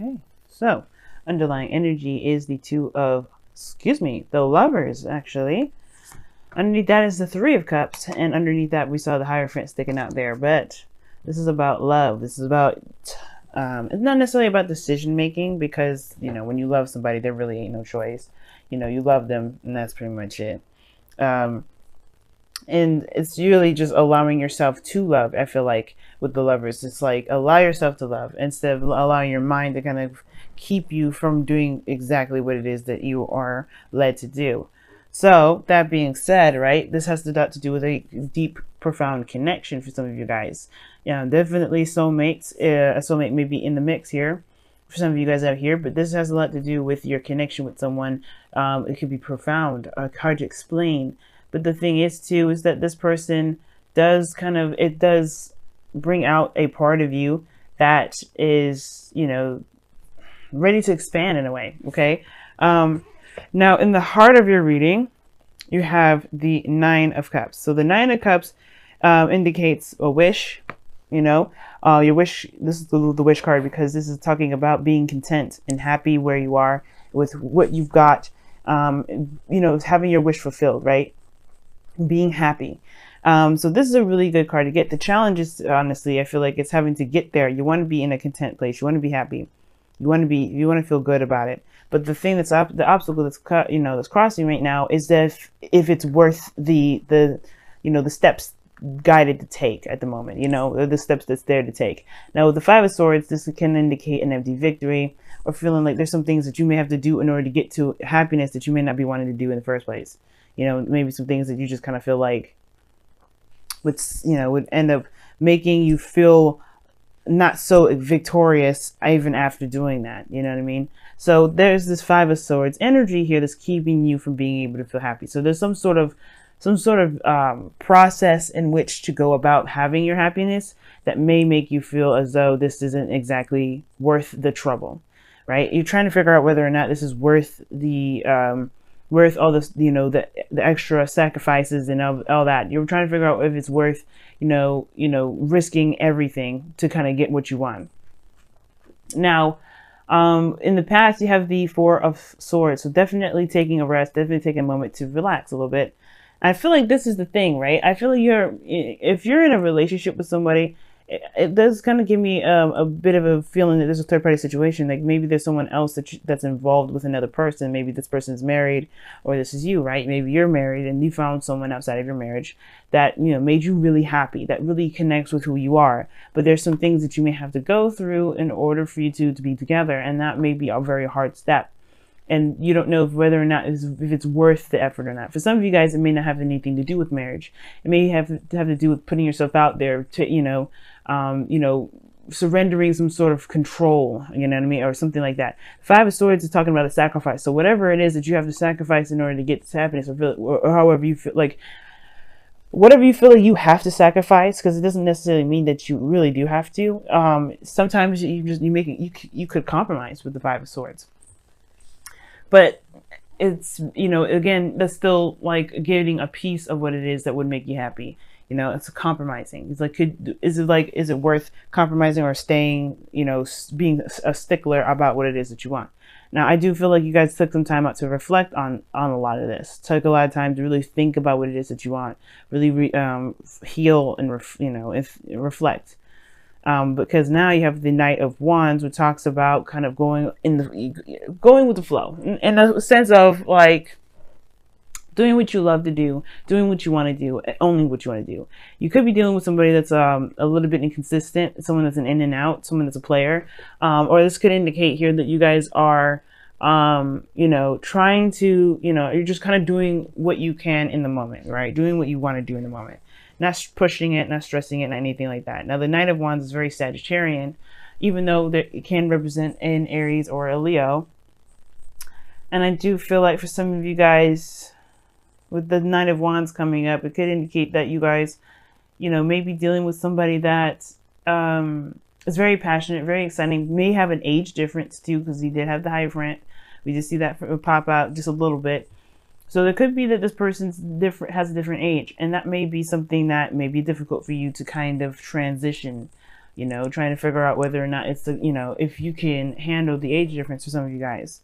Okay, so underlying energy is the the Lovers, actually. Underneath that is the Three of Cups, and underneath that we saw the Hierophant sticking out there. But this is about love. This is about, it's not necessarily about decision making, because, when you love somebody, there really ain't no choice. You love them, and that's pretty much it. Um, and it's really just allowing yourself to love. I feel like with the Lovers, it's like allow yourself to love instead of allowing your mind to kind of keep you from doing exactly what it is that you are led to do. So that being said, right, this has to do with a deep, profound connection for some of you guys. Yeah, definitely soulmates. A soulmate may be in the mix here for some of you guys out here, but this has a lot to do with your connection with someone. It could be profound, hard to explain. But the thing is too, is that this person does it does bring out a part of you that is, ready to expand in a way. Okay. Now in the heart of your reading, you have the Nine of Cups. So the Nine of Cups indicates a wish, your wish. This is the wish card, because this is talking about being content and happy where you are with what you've got, having your wish fulfilled, right? Being happy. So this is a really good card to get. The challenge is, honestly, I feel like it's having to get there. You want to be in a content place. You want to be happy. You want to feel good about it. But the thing the obstacle that's crossing right now is that if it's worth the steps guided to take at the moment, the steps that's there to take. Now with the Five of Swords, this can indicate an empty victory, or feeling like there's some thends that you may have to do in order to get to happiness that you may not be wanting to do in the first place. Maybe some things that you just kind of feel like would end up making you feel not so victorious even after doing that. You know what I mean? So there's this Five of Swords energy here that's keeping you from being able to feel happy. So there's some sort of process in which to go about having your happiness that may make you feel as though this isn't exactly worth the trouble, right? You're trying to figure out whether or not this is worth worth all this, the extra sacrifices and all that. You're trying to figure out if it's worth, risking everything to kind of get what you want. Now, in the past, you have the Four of Swords. So definitely taking a rest, definitely taking a moment to relax a little bit. I feel like this is the thing, right? I feel like if you're in a relationship with somebody, it does kind of give me a bit of a feeling that there's a third party situation. Like maybe there's someone else that's involved with another person. Maybe this person's married, or this is you, right? Maybe you're married and you found someone outside of your marriage that, made you really happy, that really connects with who you are. But there's some things that you may have to go through in order for you to be together. And that may be a very hard step. And you don't know whether or not if it's worth the effort or not. For some of you guys, it may not have anything to do with marriage. It may have to do with putting yourself out there to, surrendering some sort of control, you know what I mean, or something like that. Five of Swords is talking about a sacrifice. So whatever it is that you have to sacrifice in order to get to happiness, or however you feel like, whatever you feel like you have to sacrifice, because it doesn't necessarily mean that you really do have to. Sometimes you could compromise with the Five of Swords. But it's, again, that's still like getting a piece of what it is that would make you happy. It's compromising. It's like, is it worth compromising or staying, being a stickler about what it is that you want? Now, I do feel like you guys took some time out to reflect on a lot of this. Took a lot of time to really think about what it is that you want. Really heal and reflect. Because now you have the Knight of Wands, which talks about kind of going with the flow, in the sense of like doing what you love to do, doing what you want to do, only what you want to do. You could be dealing with somebody that's a little bit inconsistent, someone that's an in and out, someone that's a player, or this could indicate here that you guys are, trying to, you're just kind of doing what you can in the moment, right? Doing what you want to do in the moment. Not pushing it, not stressing it, not anything like that. Now, the Knight of Wands is very Sagittarian, even though it can represent an Aries or a Leo. And I do feel like for some of you guys, with the Knight of Wands coming up, it could indicate that you guys, may be dealing with somebody that is very passionate, very exciting, may have an age difference too, because he did have the Hierophant. We just see that pop out just a little bit. So it could be that this person's has a different age, and that may be something that may be difficult for you to kind of transition you know, trying to figure out whether or not it's the, you know, if you can handle the age difference for some of you guys.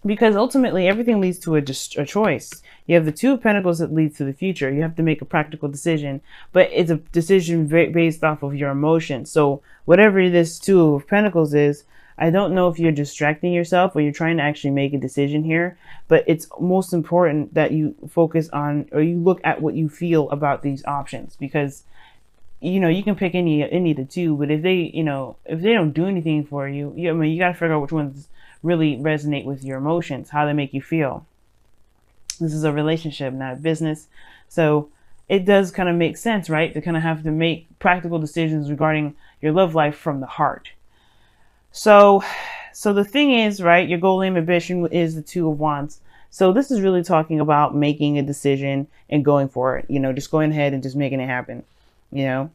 Because ultimately everything leads to a choice. You have the Two of Pentacles that leads to the future. You have to make a practical decision, but it's a decision based off of your emotions. So whatever this Two of Pentacles is, I don't know if you're distracting yourself or you're trying to actually make a decision here, but it's most important that you focus on, or you look at what you feel about these options, because you know, you can pick any of the two, but if they, you know, if they don't do anything for you, I mean, you got to figure out which ones really resonate with your emotions, how they make you feel. This is a relationship, not a business. So it does kind of make sense, right? To kind of have to make practical decisions regarding your love life from the heart. So the thing is, right, your goal, aim, ambition is the Two of Wands. So this is really talking about making a decision and going for it, you know, just going ahead and just making it happen. You know,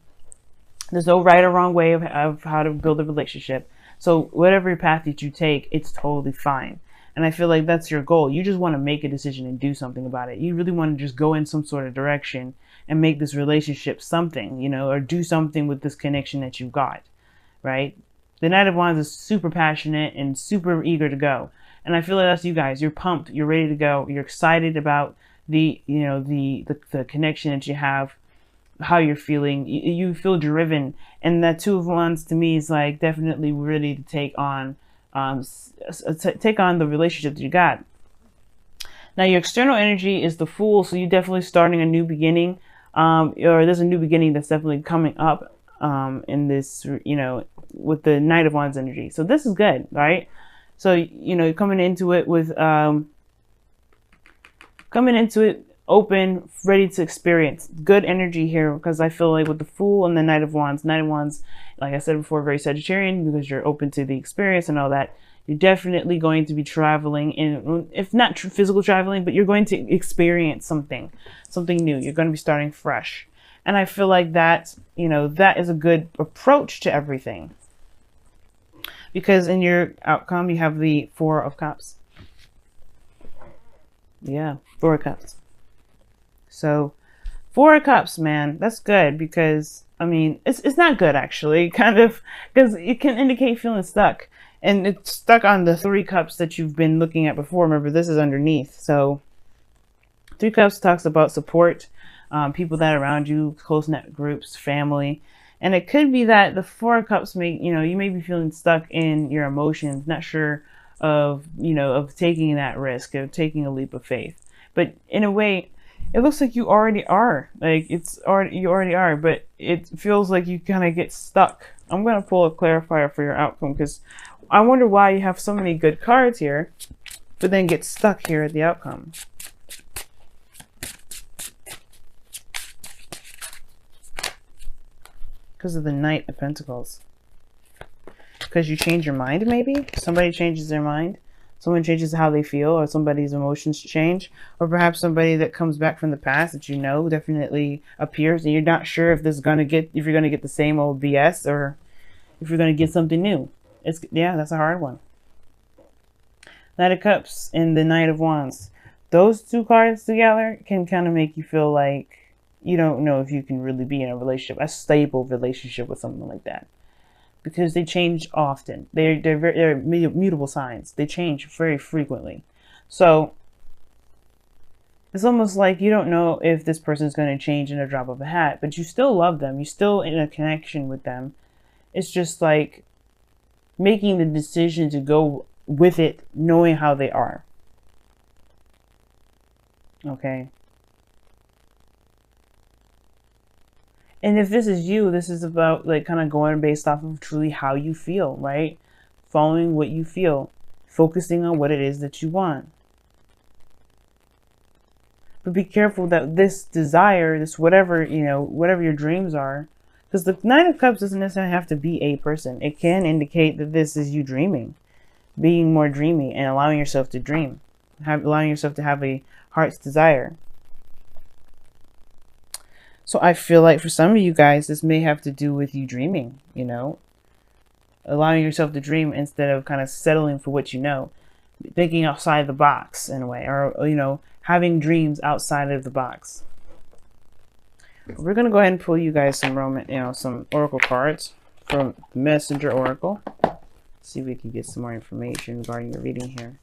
there's no right or wrong way of how to build a relationship. So whatever path that you take, it's totally fine. And I feel like that's your goal. You just want to make a decision and do something about it. You really want to just go in some sort of direction and make this relationship something, you know, or do something with this connection that you've got, right? The Knight of Wands is super passionate and super eager to go. And I feel like that's you guys. You're pumped. You're ready to go. You're excited about the, you know, the connection that you have, how you're feeling. You feel driven, and that Two of Wands to me is like definitely ready to take on the relationship that you got. Now your external energy is the Fool, so you're definitely starting a new beginning, or there's a new beginning that's definitely coming up in this, you know, with the Knight of Wands energy. So this is good, right? So you know, you're coming into it with open, ready to experience. Good energy here, because I feel like with the Fool and the Knight of Wands, like I said before, very Sagittarian, because you're open to the experience and all that. You're definitely going to be traveling, in, if not physical traveling, but you're going to experience something new. You're going to be starting fresh. And I feel like that, you know, that is a good approach to everything. Because in your outcome, you have the Four of Cups. Yeah, Four of Cups. So Four of Cups, man, that's good, because I mean, it's not good actually, kind of, because it can indicate feeling stuck, and it's stuck on the Three Cups that you've been looking at before. Remember, this is underneath. So Three Cups talks about support, people that are around you, close knit groups, family, and it could be that the Four of Cups may, you know, you may be feeling stuck in your emotions, not sure of, you know, of taking that risk, of taking a leap of faith. But in a way, it looks like you already are. Like you already are, but it feels like you kind of get stuck. I'm going to pull a clarifier for your outcome, because I wonder why you have so many good cards here, but then get stuck here at the outcome. Because of the Knight of Pentacles. Because you change your mind, maybe? Somebody changes their mind. Someone changes how they feel, or somebody's emotions change, or perhaps somebody that comes back from the past that you know definitely appears, and you're not sure if this is gonna get, if you're gonna get the same old BS, or if you're gonna get something new. Yeah, that's a hard one. Knight of Cups and the Knight of Wands. Those two cards together can kind of make you feel like you don't know if you can really be in a relationship, a stable relationship with someone like that. Because they change often. They're mutable signs. They change very frequently. So it's almost like you don't know if this person is going to change in a drop of a hat, but you still love them. You're still in a connection with them. It's just like making the decision to go with it, knowing how they are. Okay. And if this is you, this is about like kind of going based off of truly how you feel, right? Following what you feel, focusing on what it is that you want. But be careful that this desire, this whatever, you know, whatever your dreams are, because the Nine of Cups doesn't necessarily have to be a person. It can indicate that this is you dreaming, being more dreamy and allowing yourself to dream, allowing yourself to have a heart's desire. So I feel like for some of you guys, this may have to do with you dreaming, you know, allowing yourself to dream instead of kind of settling for what you know, thinking outside the box in a way, or, you know, having dreams outside of the box. We're gonna go ahead and pull you guys some oracle cards from the Messenger Oracle. See if we can get some more information regarding your reading here.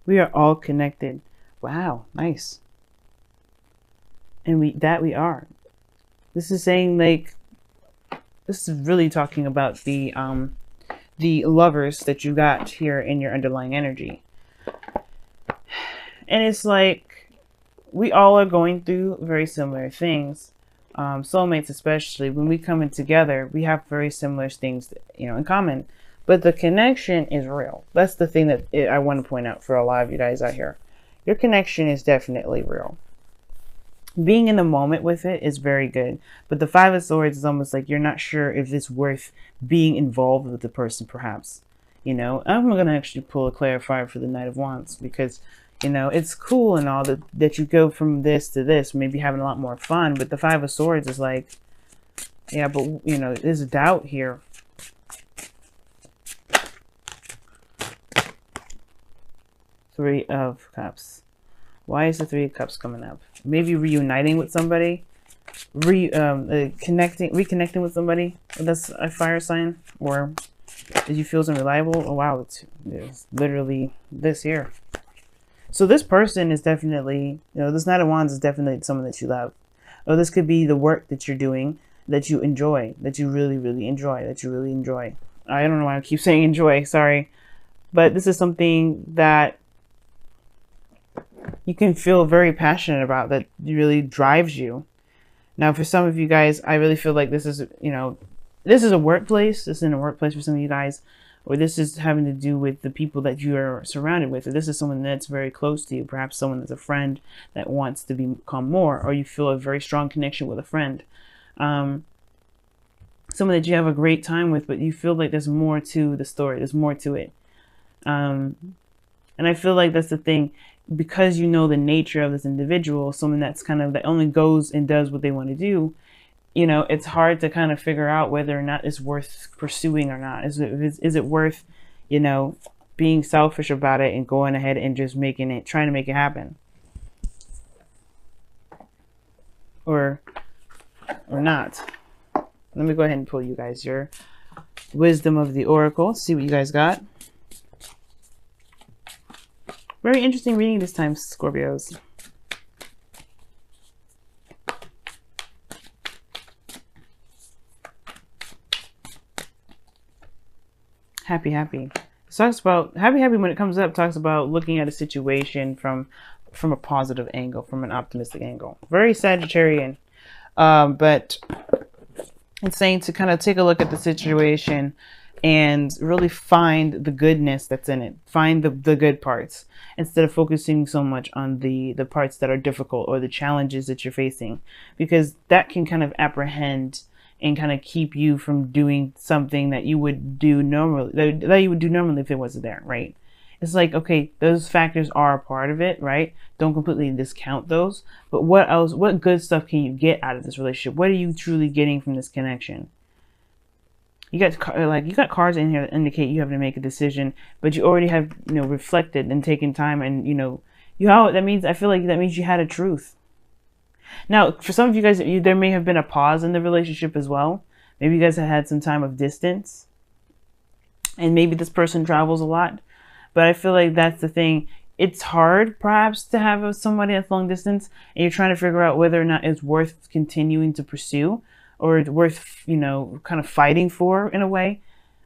We are all connected. Wow, nice. And we are. This is saying, like, this is really talking about the lovers that you got here in your underlying energy. And it's like we all are going through very similar things. Soulmates, especially when we come in together, we have very similar things, in common. But the connection is real. That's the thing that I want to point out for a lot of you guys out here. Your connection is definitely real. Being in the moment with it is very good. But the Five of Swords is almost like you're not sure if it's worth being involved with the person, perhaps. I'm going to actually pull a clarifier for the Knight of Wands because, it's cool and all that you go from this to this, maybe having a lot more fun. But the Five of Swords is like, yeah, but, there's a doubt here. Three of Cups. Why is the Three of Cups coming up? Maybe reuniting with somebody, reconnecting with somebody that's a fire sign, or did you feel unreliable? Oh wow, it's literally this here. So this person is definitely, this Knight of Wands is definitely someone that you love. Or this could be the work that you're doing that you enjoy, that you really, really enjoy, I don't know why I keep saying enjoy, sorry. But this is something that you can feel very passionate about, that really drives you. Now, for some of you guys, I really feel like this is, this is a workplace. This is in a workplace for some of you guys, or this is having to do with the people that you are surrounded with, or this is someone that's very close to you, perhaps someone that's a friend that wants to become more, or you feel a very strong connection with a friend. Someone that you have a great time with, but you feel like there's more to the story. There's more to it. And I feel like that's the thing. Because you know the nature of this individual, someone that's kind of that only goes and does what they want to do, it's hard to kind of figure out whether or not it's worth pursuing or not. Is it worth, being selfish about it and going ahead and just trying to make it happen, or not? Let me go ahead and pull you guys your wisdom of the Oracle. See what you guys got. Very interesting reading this time, Scorpios. Happy. It talks about happy when it comes up, talks about looking at a situation from a positive angle, from an optimistic angle. Very Sagittarian. But it's saying to kind of take a look at the situation and really find the goodness that's in it. Find the good parts instead of focusing so much on the parts that are difficult or the challenges that you're facing, because that can kind of apprehend and kind of keep you from doing something that you would do normally, that you would do normally if it wasn't there, right? It's like, okay, those factors are a part of it, right? Don't completely discount those, but what else, what good stuff can you get out of this relationship? What are you truly getting from this connection? You got cards in here that indicate you have to make a decision, but you already have, reflected and taken time, and that means, I feel like that means you had a truth. Now, for some of you guys, there may have been a pause in the relationship as well. Maybe you guys have had some time of distance, and maybe this person travels a lot. But I feel like that's the thing. It's hard, perhaps, to have somebody that's long distance, and you're trying to figure out whether or not it's worth continuing to pursue, or it's worth, kind of fighting for in a way.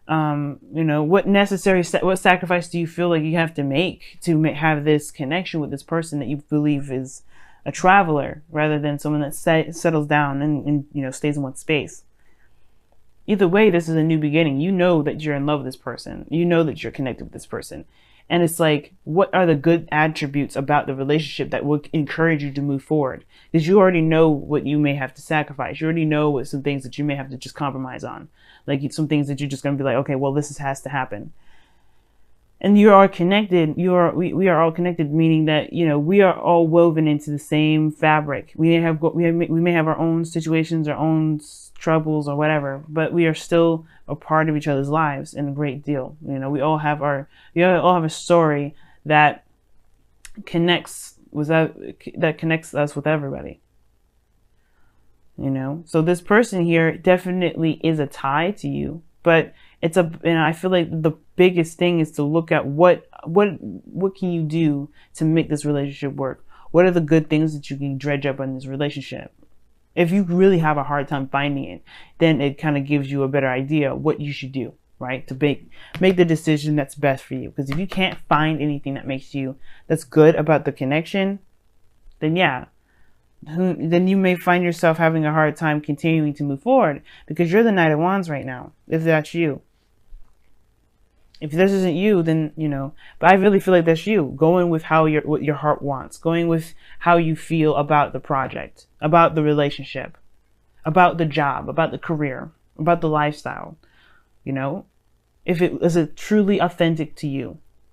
What sacrifice do you feel like you have to make to have this connection with this person that you believe is a traveler rather than someone that settles down and stays in one space? Either way, this is a new beginning. You know that you're in love with this person. You know that you're connected with this person. And it's like, what are the good attributes about the relationship that would encourage you to move forward? Because you already know what you may have to sacrifice. You already know what some things that you may have to just compromise on. Like some things that you're just going to be like, okay, well, has to happen. And you are connected. We are all connected, meaning that, you know, we are all woven into the same fabric. We may have our own situations, our own troubles or whatever, but we are still a part of each other's lives in a great deal. You know, we all have a story that that connects us with everybody. You know, so this person here definitely is a tie to you, but and I feel like the biggest thing is to look at what can you do to make this relationship work. What are the good things that you can dredge up in this relationship? If you really have a hard time finding it, then it kind of gives you a better idea what you should do, right? To make the decision that's best for you. Because if you can't find anything that's good about the connection, then yeah, then you may find yourself having a hard time continuing to move forward, because you're the Knight of Wands right now, if that's you. If this isn't you, then, you know, but I really feel like that's you, going with what your heart wants, going with how you feel about the project, about the relationship, about the job, about the career, about the lifestyle. You know, if it is truly authentic to you.